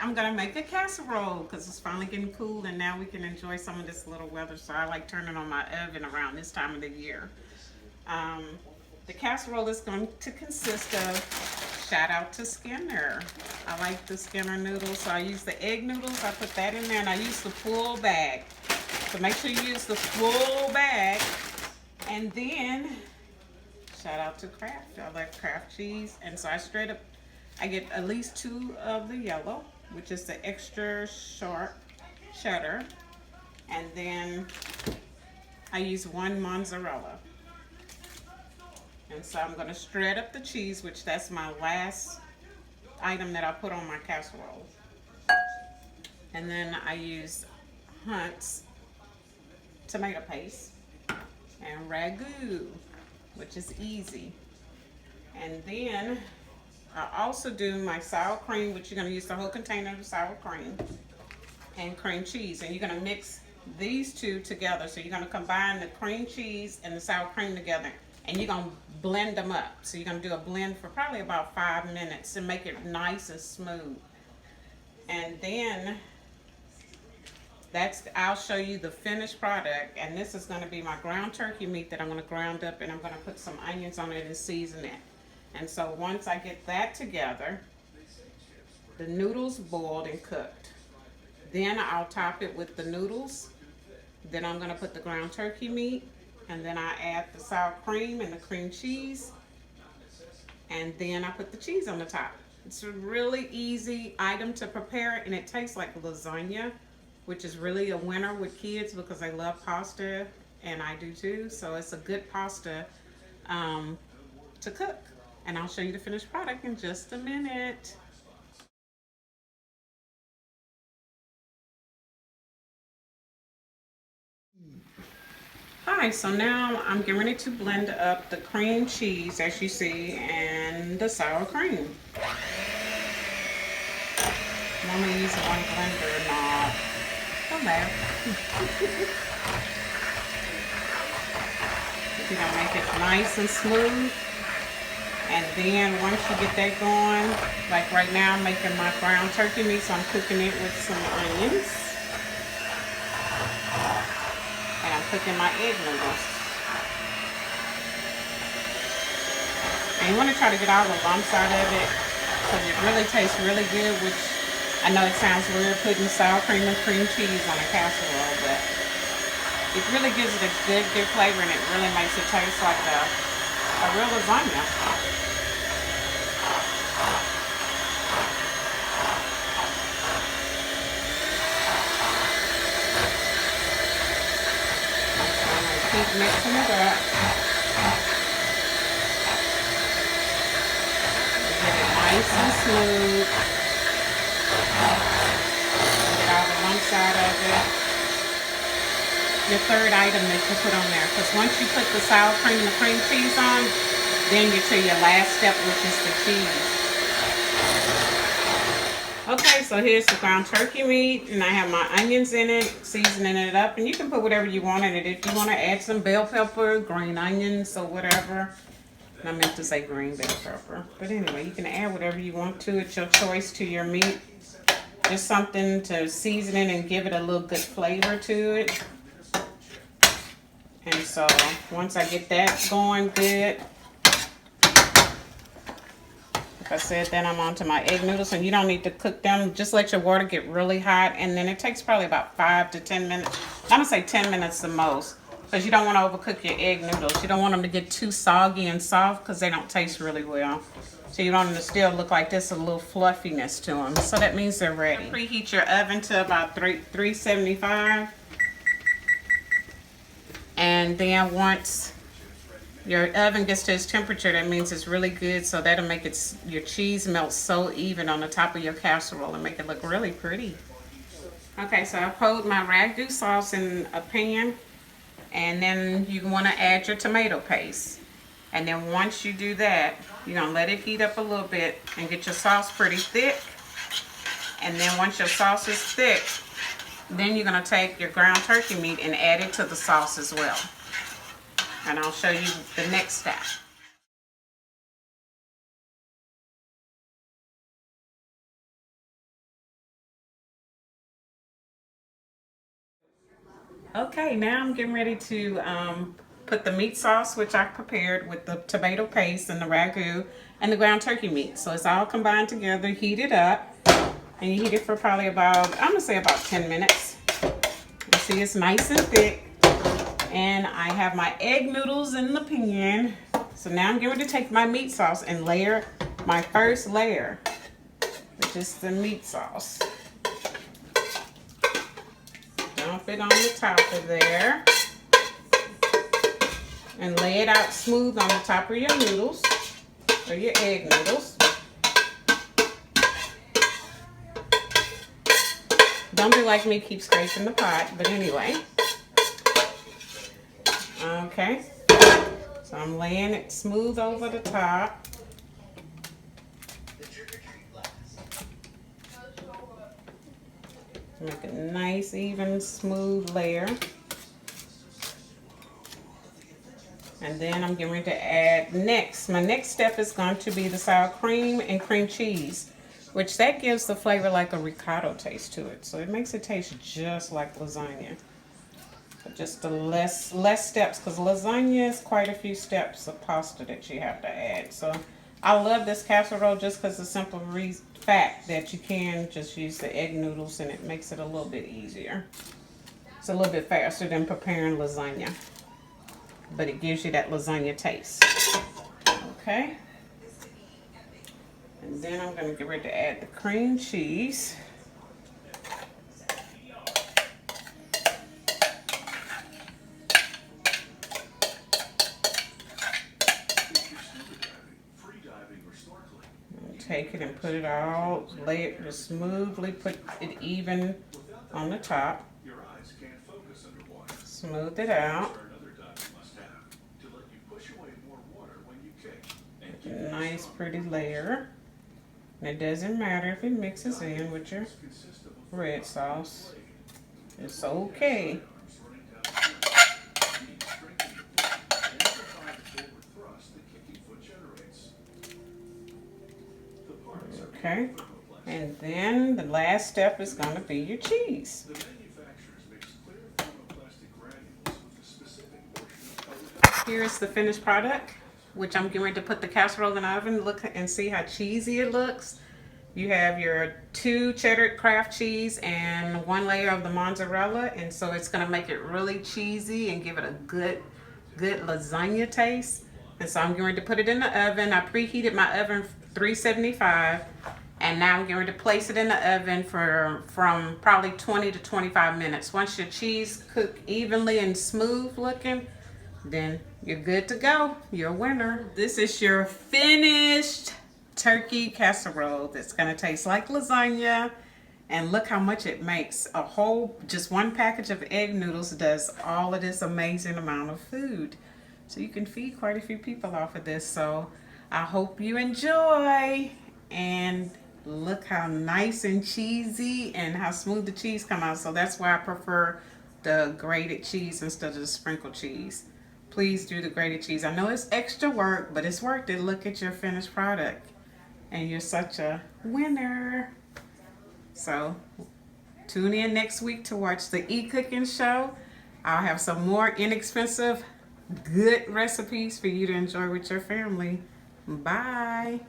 I'm gonna make a casserole because it's finally getting cool and now we can enjoy some of this little weather. So I like turning on my oven around this time of the year. Um, the casserole is going to consist of, shout out to Skinner. I like the Skinner noodles, so I use the egg noodles. I put that in there, and I use the full bag. So make sure you use the full bag. And then, shout out to Kraft. I like Kraft cheese, and so I get at least 2 of the yellow, which is the extra sharp cheddar, and then I use 1 mozzarella. And so I'm gonna shred up the cheese, which that's my last item that I put on my casserole. And then I use Hunt's tomato paste and ragu, which is easy. And then I also do my sour cream, which you're gonna use the whole container of sour cream and cream cheese. And you're gonna mix these two together. So you're gonna combine the cream cheese and the sour cream together, and you're gonna blend them up. So you're gonna do a blend for probably about 5 minutes to make it nice and smooth. And then I'll show you the finished product, and this is gonna be my ground turkey meat that I'm gonna ground up, and I'm gonna put some onions on it and season it. And so once I get that together, the noodles boiled and cooked. Then I'll top it with the noodles. Then I'm gonna put the ground turkey meat, and then I add the sour cream and the cream cheese, and then I put the cheese on the top. It's a really easy item to prepare, and it tastes like lasagna, which is really a winner with kids because they love pasta, and I do too. So it's a good pasta to cook. And I'll show you the finished product in just a minute. Hi, so now I'm getting ready to blend up the cream cheese, as you see, and the sour cream. I'm gonna use one blender knob. Come back. You're gonna make it nice and smooth. And then once you get that going, like right now I'm making my ground turkey meat, so I'm cooking it with some onions. And I'm cooking my egg noodles. And you want to try to get all the lumps out of it because it really tastes really good, which I know it sounds weird putting sour cream and cream cheese on a casserole, but it really gives it a good flavor, and it really makes it taste like a real lasagna. Keep mixing it up. Get it nice and smooth. Get all the lumps out of it. Your third item that you put on there, because once you put the sour cream and the cream cheese on, then you're to your last step, which is the cheese. Okay, so here's the ground turkey meat, and I have my onions in it, seasoning it up, and you can put whatever you want in it. If you want to add some bell pepper, green onions, or whatever. I meant to say green bell pepper. But anyway, you can add whatever you want to. It's your choice to your meat. Just something to season it and give it a little good flavor to it. And so once I get that going good, like I said, then I'm on to my egg noodles, and you don't need to cook them. Just let your water get really hot, and then it takes probably about 5 to 10 minutes. I'm gonna say 10 minutes the most, because you don't want to overcook your egg noodles. You don't want them to get too soggy and soft because they don't taste really well. So you want them to still look like this, a little fluffiness to them. So that means they're ready. Preheat your oven to about 375. And then once your oven gets to its temperature, that means it's really good. So that'll make your cheese melt so even on the top of your casserole and make it look really pretty. Okay, so I poured my ragu sauce in a pan, and then you want to add your tomato paste. And then once you do that, you're gonna let it heat up a little bit and get your sauce pretty thick. And then once your sauce is thick, then you're gonna take your ground turkey meat and add it to the sauce as well. And I'll show you the next step. Okay, now I'm getting ready to put the meat sauce, which I prepared with the tomato paste and the ragu and the ground turkey meat. So it's all combined together, heat it up, and you heat it for probably about, I'm gonna say about 10 minutes. You see it's nice and thick. And I have my egg noodles in the pan. So now I'm going to take my meat sauce and layer my first layer, which is the meat sauce. Dump it on the top of there. And lay it out smooth on the top of your noodles, or your egg noodles. Don't be like me, keep scraping the pot, but anyway. Okay, so I'm laying it smooth over the top. Make a nice, even, smooth layer. And then I'm getting ready to add next. My next step is going to be the sour cream and cream cheese, which that gives the flavor like a ricotta taste to it. So it makes it taste just like lasagna. But just the less steps, because lasagna is quite a few steps of pasta that you have to add. So I love this casserole just because the simple fact that you can just use the egg noodles and it makes it a little bit easier. It's a little bit faster than preparing lasagna, but it gives you that lasagna taste. Okay. And then I'm going to get ready to add the cream cheese. Take it and put it all, lay it just smoothly, put it even on the top. Smooth it out. Nice pretty layer. And it doesn't matter if it mixes in with your red sauce. It's okay. Okay, and then the last step is going to be your cheese. Here's the finished product, which I'm getting ready to put the casserole in the oven. Look and see how cheesy it looks. You have your 2 cheddar craft cheese and 1 layer of the mozzarella, and so it's going to make it really cheesy and give it a good lasagna taste. And so I'm going to put it in the oven. I preheated my oven 375, and now I'm going to place it in the oven for from probably 20 to 25 minutes. Once your cheese cook evenly and smooth looking, then you're good to go. You're a winner. This is your finished turkey casserole that's going to taste like lasagna. And look how much it makes. Just 1 package of egg noodles does all of this amazing amount of food. So you can feed quite a few people off of this. So I hope you enjoy. And look how nice and cheesy and how smooth the cheese come out. So that's why I prefer the grated cheese instead of the sprinkled cheese. Please do the grated cheese. I know it's extra work, but it's worth it. Look at your finished product. And you're such a winner. So tune in next week to watch the e-cooking show. I'll have some more inexpensive, good recipes for you to enjoy with your family. Bye.